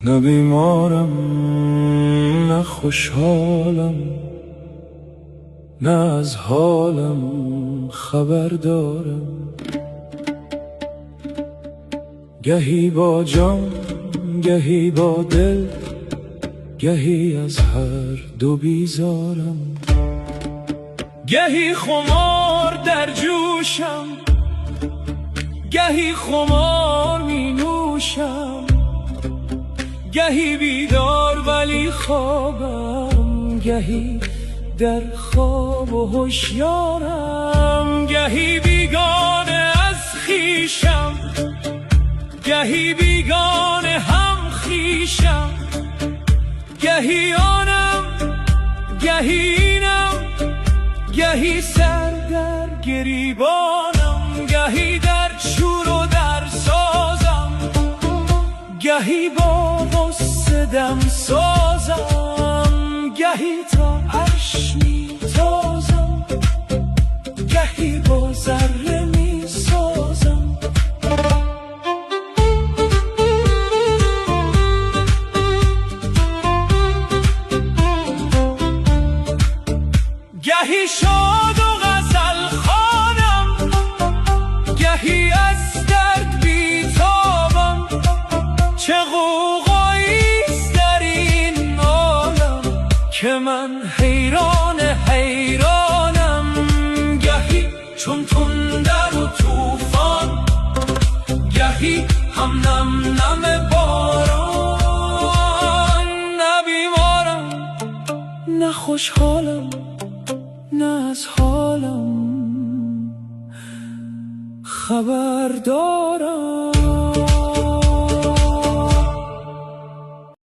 نه بیمارم نه خوشحالم، نه از حالم خبر دارم. گهی با جان گهی با دل، گهی از هر دو بیزارم. گهی خمار در جوشم، گهی خمار می نوشم. گهی بیدار ولی خوابم، گهی در خواب و هوشیارم. گهی بیگانه از خویشم، گهی بیگانه هم خویشم. گهی آنم گهی اینم، گهی سر در گریبانم. گهی در شور و در سازم، گهی با غصه دم سازم. گهی تا عرش می تازم، گهی با ذره می سازم. گهی شاد و غزل خوانم، گهی از درد بیتابم. چه غوغاییست در این عالم که من حیران حیرانم. گهی چون تندر و طوفان، گهی هم نم نم باران. نه بیمارم نه خوشحالم، نه از حالم خبر دارم.